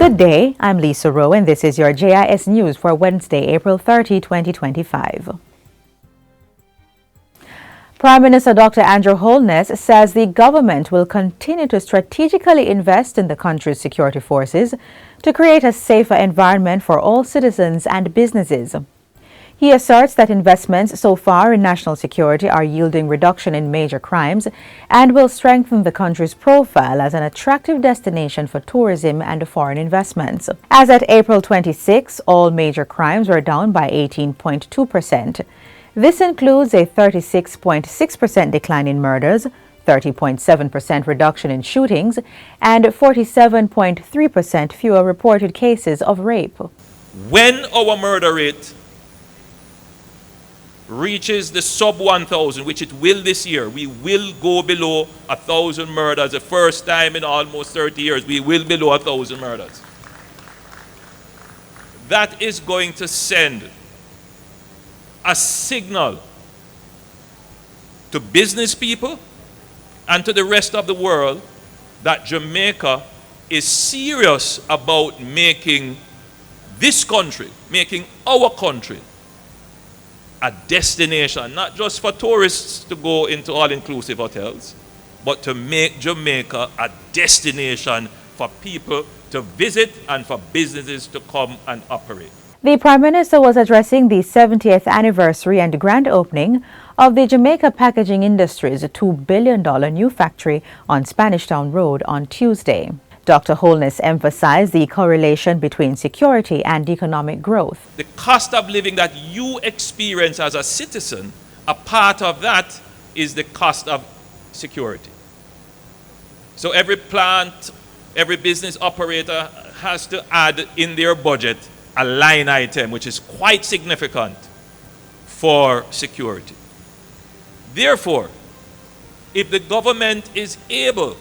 Good day, I'm Lisa Rowe and this is your JIS News for Wednesday, April 30, 2025. Prime Minister Dr. Andrew Holness says the government will continue to strategically invest in the country's security forces to create a safer environment for all citizens and businesses. He asserts that investments so far in national security are yielding reduction in major crimes and will strengthen the country's profile as an attractive destination for tourism and foreign investments. As at April 26, all major crimes were down by 18.2%. This includes a 36.6% decline in murders, 30.7% reduction in shootings, and 47.3% fewer reported cases of rape. When our murder rate reaches the sub 1,000, which it will this year, we will go below 1,000 murders. The first time in almost 30 years, we will below 1,000 murders. That is going to send a signal to business people and to the rest of the world that Jamaica is serious about making this country, making our country a destination, not just for tourists to go into all-inclusive hotels, but to make Jamaica a destination for people to visit and for businesses to come and operate. The Prime Minister was addressing the 70th anniversary and grand opening of the Jamaica Packaging Industries' $2 billion new factory on Spanish Town Road on Tuesday. Dr. Holness emphasized the correlation between security and economic growth. The cost of living that you experience as a citizen, a part of that is the cost of security. So every plant, every business operator has to add in their budget a line item which is quite significant for security. Therefore, if the government is able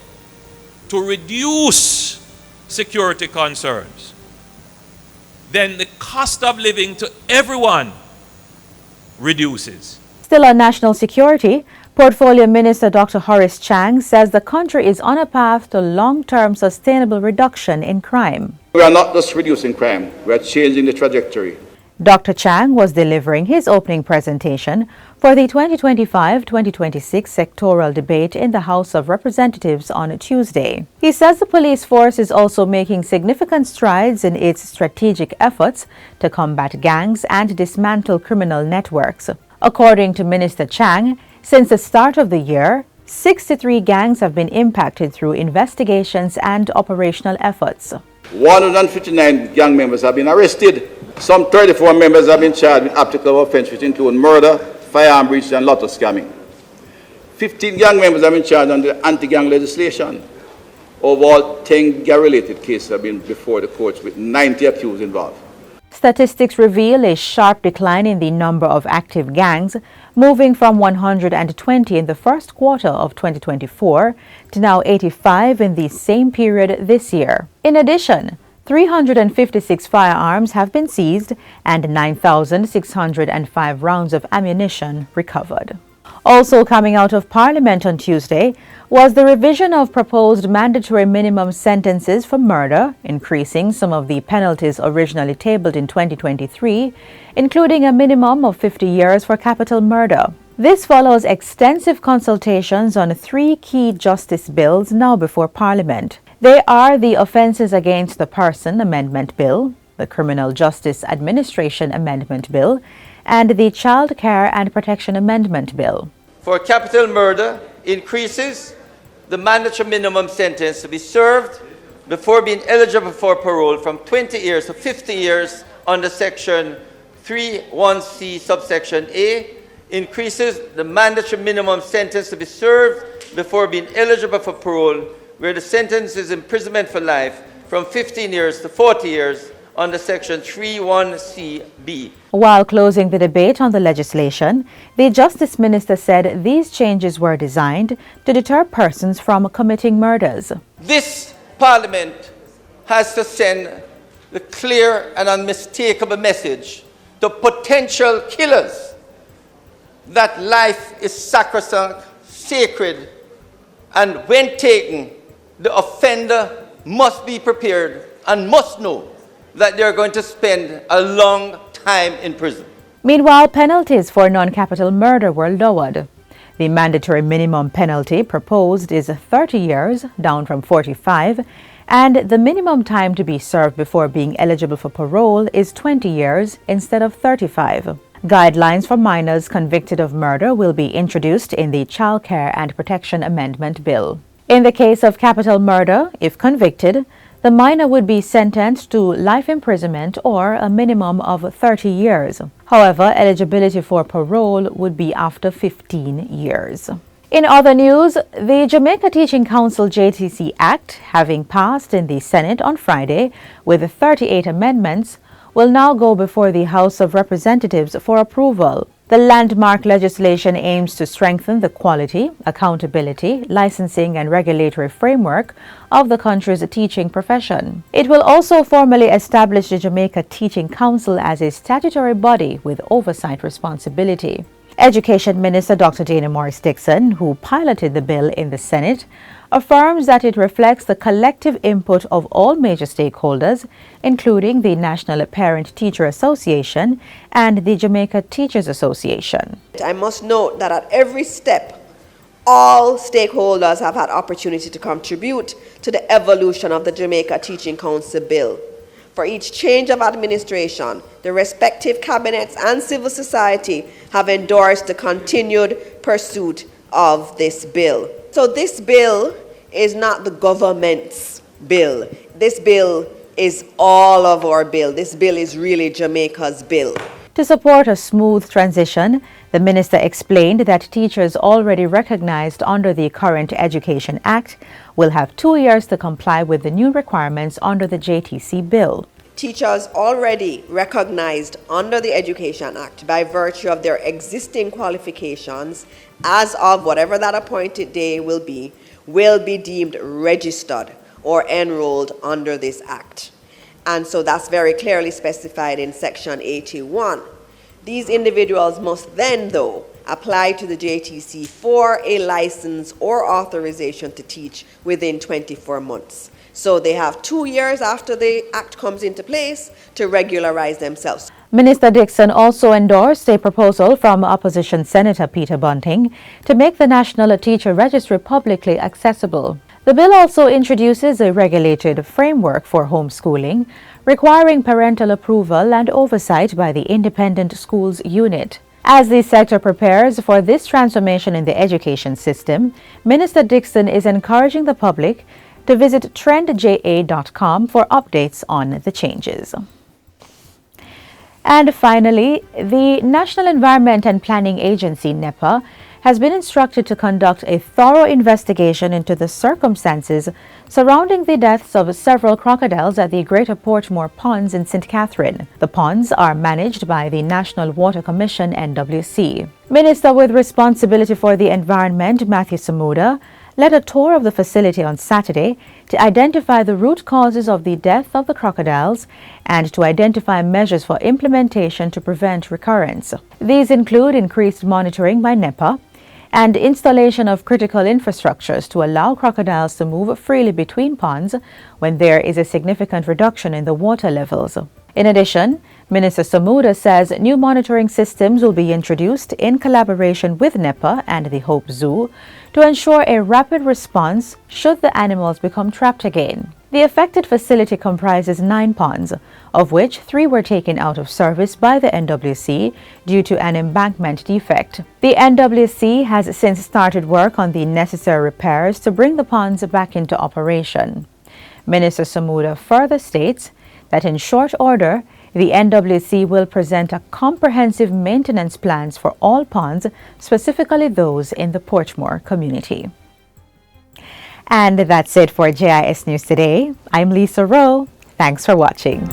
to reduce security concerns, then the cost of living to everyone reduces. Still on national security, Portfolio Minister Dr. Horace Chang says the country is on a path to long-term sustainable reduction in crime. We are not just reducing crime, we are changing the trajectory. Dr. Chang was delivering his opening presentation for the 2025-2026 sectoral debate in the House of Representatives on Tuesday. He says the police force is also making significant strides in its strategic efforts to combat gangs and dismantle criminal networks. According to Minister Chang, since the start of the year, 63 gangs have been impacted through investigations and operational efforts. 159 gang members have been arrested. Some 34 members have been charged with applicable offences, which include murder, firearm breach, and lotto scamming. 15 gang members have been charged under anti-gang legislation. Overall, 10 gang-related cases have been before the courts, with 90 accused involved. Statistics reveal a sharp decline in the number of active gangs, moving from 120 in the first quarter of 2024 to now 85 in the same period this year. In addition, 356 firearms have been seized and 9,605 rounds of ammunition recovered. Also coming out of Parliament on Tuesday was the revision of proposed mandatory minimum sentences for murder, increasing some of the penalties originally tabled in 2023, including a minimum of 50 years for capital murder. This follows extensive consultations on 3 key justice bills now before Parliament. They are the Offences Against the Person Amendment Bill, the Criminal Justice Administration Amendment Bill, and the Child Care and Protection Amendment Bill. For capital murder, increases the mandatory minimum sentence to be served before being eligible for parole from 20 years to 50 years under Section 3(1)(c) subsection A, increases the mandatory minimum sentence to be served before being eligible for parole, where the sentence is imprisonment for life, from 15 years to 40 years under Section 3(1)(c)(b). While closing the debate on the legislation, the Justice Minister said these changes were designed to deter persons from committing murders. This Parliament has to send the clear and unmistakable message to potential killers that life is sacrosanct, sacred, and when taken, the offender must be prepared and must know that they're going to spend a long time in prison. Meanwhile, penalties for non-capital murder were lowered. The mandatory minimum penalty proposed is 30 years, down from 45, and the minimum time to be served before being eligible for parole is 20 years instead of 35. Guidelines for minors convicted of murder will be introduced in the Child Care and Protection Amendment Bill. In the case of capital murder, if convicted, the minor would be sentenced to life imprisonment or a minimum of 30 years. However, eligibility for parole would be after 15 years. In other news, the Jamaica Teaching Council JTC Act, having passed in the Senate on Friday with 38 amendments, will now go before the House of Representatives for approval. The landmark legislation aims to strengthen the quality, accountability, licensing, and regulatory framework of the country's teaching profession. It will also formally establish the Jamaica Teaching Council as a statutory body with oversight responsibility. Education Minister Dr. Dana Morris-Dixon, who piloted the bill in the Senate, affirms that it reflects the collective input of all major stakeholders, including the National Parent-Teacher Association and the Jamaica Teachers Association. I must note that at every step, all stakeholders have had opportunity to contribute to the evolution of the Jamaica Teaching Council bill. For each change of administration, the respective cabinets and civil society have endorsed the continued pursuit of this bill. So this bill is not the government's bill. This bill is all of our bill. This bill is really Jamaica's bill. To support a smooth transition, the minister explained that teachers already recognized under the current Education Act will have 2 years to comply with the new requirements under the JTC bill. Teachers already recognized under the Education Act by virtue of their existing qualifications as of whatever that appointed day will be deemed registered or enrolled under this act. And so that's very clearly specified in Section 81. These individuals must then, though, apply to the JTC for a license or authorization to teach within 24 months. So they have 2 years after the act comes into place to regularize themselves. Minister Dixon also endorsed a proposal from opposition Senator Peter Bunting to make the National Teacher Registry publicly accessible. The bill also introduces a regulated framework for homeschooling, requiring parental approval and oversight by the Independent Schools Unit. As the sector prepares for this transformation in the education system, Minister Dixon is encouraging the public to visit trendja.com for updates on the changes. And finally, the National Environment and Planning Agency, NEPA, has been instructed to conduct a thorough investigation into the circumstances surrounding the deaths of several crocodiles at the Greater Portmore Ponds in St. Catherine. The ponds are managed by the National Water Commission, NWC. Minister with responsibility for the environment, Matthew Samuda, led a tour of the facility on Saturday to identify the root causes of the death of the crocodiles and to identify measures for implementation to prevent recurrence. These include increased monitoring by NEPA and installation of critical infrastructures to allow crocodiles to move freely between ponds when there is a significant reduction in the water levels. In addition, Minister Samuda says new monitoring systems will be introduced in collaboration with NEPA and the Hope Zoo to ensure a rapid response should the animals become trapped again. The affected facility comprises 9 ponds, of which 3 were taken out of service by the NWC due to an embankment defect. The NWC has since started work on the necessary repairs to bring the ponds back into operation. Minister Samuda further states that in short order, the NWC will present a comprehensive maintenance plans for all ponds, specifically those in the Portmore community. And that's it for JIS News Today. I'm Lisa Rowe. Thanks for watching.